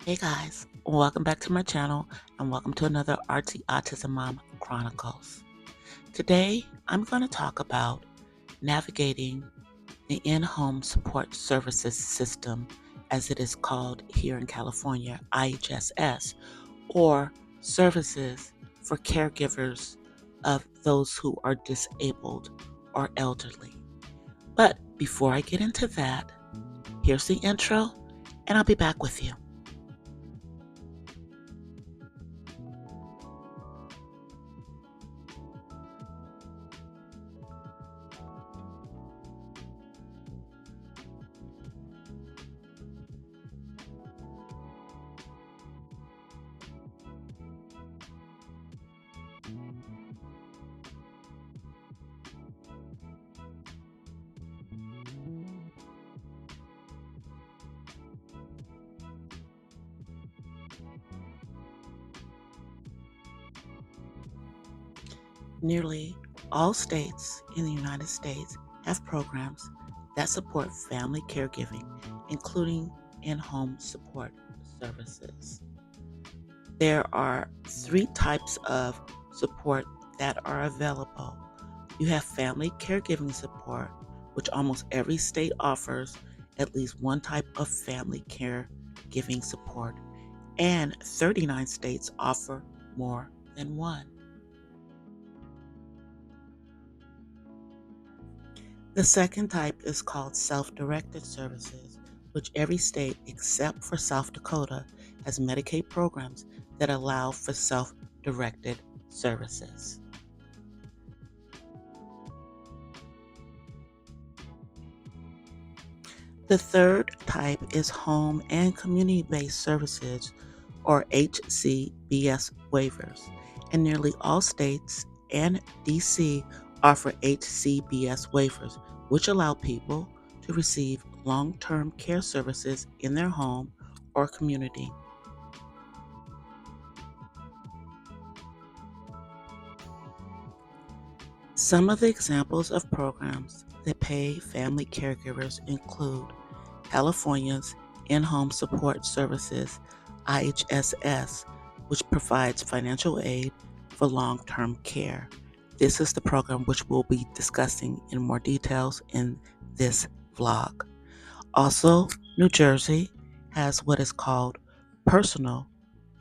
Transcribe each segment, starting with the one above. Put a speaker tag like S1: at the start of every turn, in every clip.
S1: Hey guys, welcome back to my channel and welcome to another Artsy Autismmom Chronicles. Today, I'm going to talk about navigating the in-home support services system, as it is called here in California, IHSS, or services for caregivers of those who are disabled or elderly. But before I get into that, here's the intro, and I'll be back with you. Nearly all states in the United States have programs that support family caregiving, including in-home support services. There are three types of support that are available. You have family caregiving support, which almost every state offers at least one type of family caregiving support, and 39 states offer more than one. The second type is called self-directed services, which every state except for South Dakota has Medicaid programs that allow for self-directed services. The third type is home and community-based services, or HCBS waivers, and nearly all states and DC offer HCBS waivers, which allow people to receive long-term care services in their home or community. Some of the examples of programs that pay family caregivers include California's In-Home Support Services, IHSS, which provides financial aid for long-term care. This is the program which we'll be discussing in more details in this vlog. Also, New Jersey has what is called Personal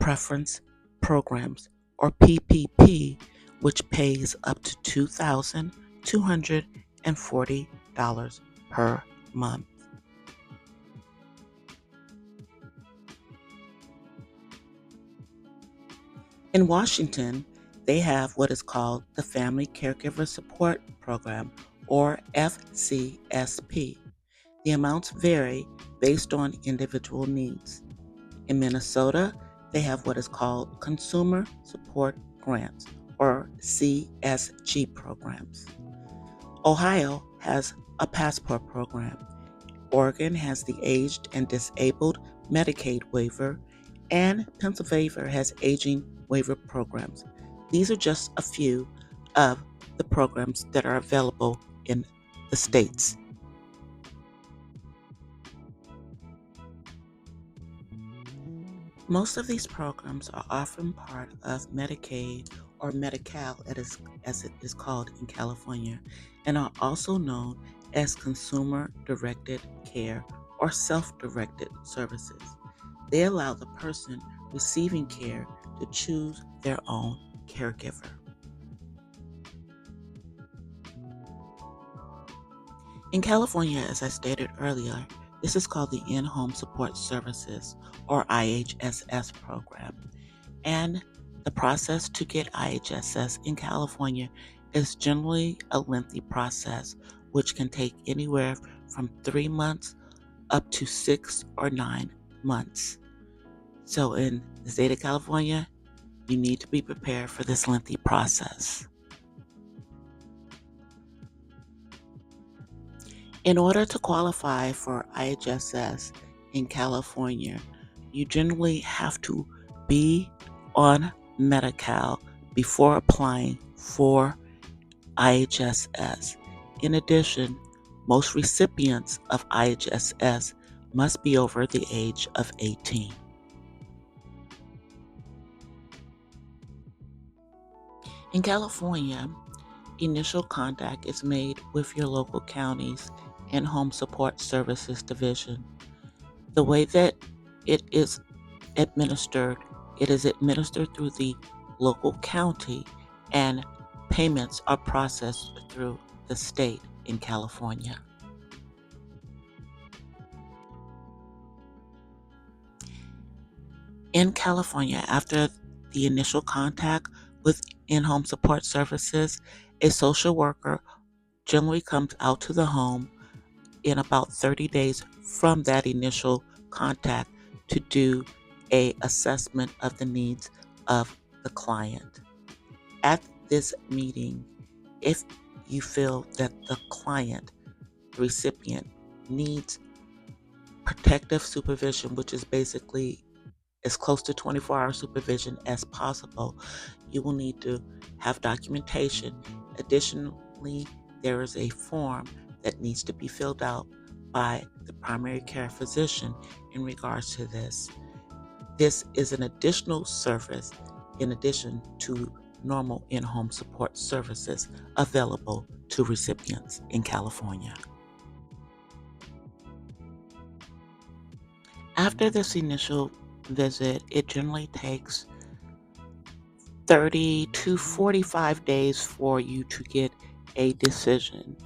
S1: Preference Programs, or PPP, which pays up to $2,240 per month. In Washington, they have what is called the Family Caregiver Support Program, or FCSP. The amounts vary based on individual needs. In Minnesota, they have what is called Consumer Support Grants, or CSG programs. Ohio has a passport program. Oregon has the Aged and Disabled Medicaid waiver, and Pennsylvania has aging waiver programs. These are just a few of the programs that are available in the states. Most of these programs are often part of Medicaid, or Medi-Cal as it is called in California, and are also known as consumer-directed care or self-directed services. They allow the person receiving care to choose their own caregiver. In California, as I stated earlier, this is called the In-Home Support Services, or IHSS program. And the process to get IHSS in California is generally a lengthy process, which can take anywhere from 3 months up to 6 or 9 months. So in the state of California, you need to be prepared for this lengthy process. In order to qualify for IHSS in California, you generally have to be on Medi-Cal before applying for IHSS. In addition, most recipients of IHSS must be over the age of 18. In California, initial contact is made with your local county's in-home support services division. The way that it is administered, it is administered through the local county, and payments are processed through the state in California. In California, after the initial contact with in-home support services, a social worker generally comes out to the home in about 30 days from that initial contact to do a assessment of the needs of the client. At this meeting, if you feel that the client, the recipient, needs protective supervision, which is basically as close to 24-hour supervision as possible, you will need to have documentation. Additionally, there is a form that needs to be filled out by the primary care physician in regards to this. This is an additional service in addition to normal in-home support services available to recipients in California. After this initial visit, it generally takes 30 to 45 days for you to get a decision.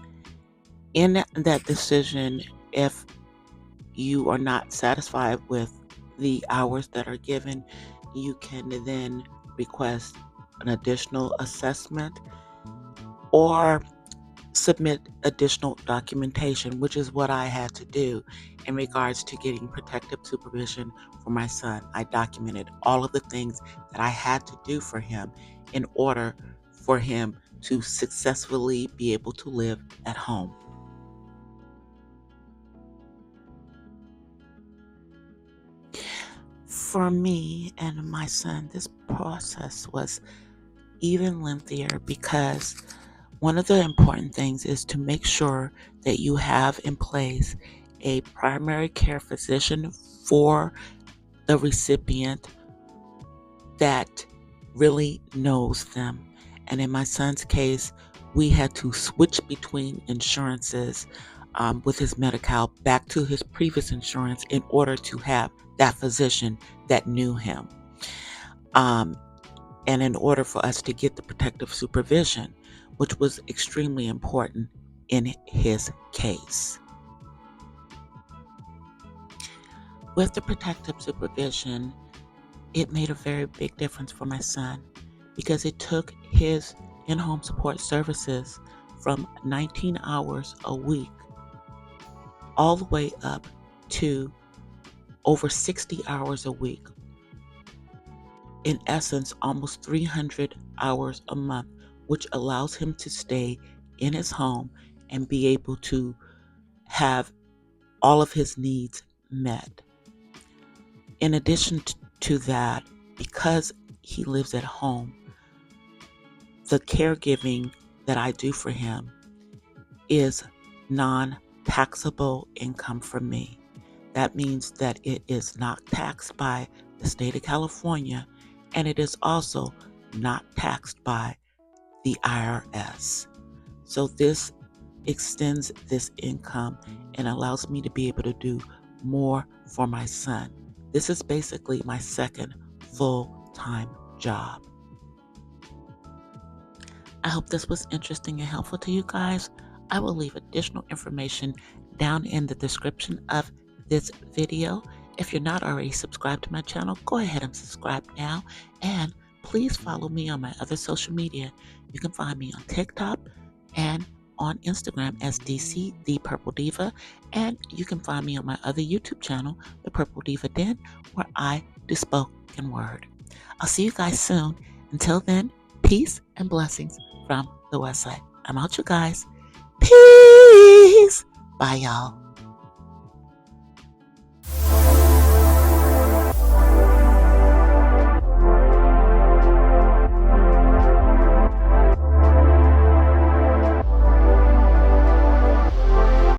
S1: In that decision, if you are not satisfied with the hours that are given, you can then request an additional assessment or submit additional documentation, which is what I had to do in regards to getting protective supervision for my son. I documented all of the things that I had to do for him in order for him to successfully be able to live at home. For me and my son, this process was even lengthier because one of the important things is to make sure that you have in place a primary care physician for the recipient that really knows them. And in my son's case, we had to switch between insurances with his Medi-Cal back to his previous insurance in order to have that physician that knew him. And in order for us to get the protective supervision, which was extremely important in his case. With the protective supervision, it made a very big difference for my son because it took his in-home support services from 19 hours a week all the way up to over 60 hours a week. In essence, almost 300 hours a month, which allows him to stay in his home and be able to have all of his needs met. In addition to that, because he lives at home, the caregiving that I do for him is non-taxable income for me. That means that it is not taxed by the state of California, and it is also not taxed by the IRS. So this extends this income and allows me to be able to do more for my son. This is basically my second full-time job. I hope this was interesting and helpful to you guys. I will leave additional information down in the description of this video. If you're not already subscribed to my channel, go ahead and subscribe now. And please follow me on my other social media. You can find me on TikTok and on Instagram as DC The Purple Diva. And you can find me on my other YouTube channel, The Purple Diva Den, where I do spoken word. I'll see you guys soon. Until then, peace and blessings from the West Side. I'm out, you guys. Peace. Bye, y'all.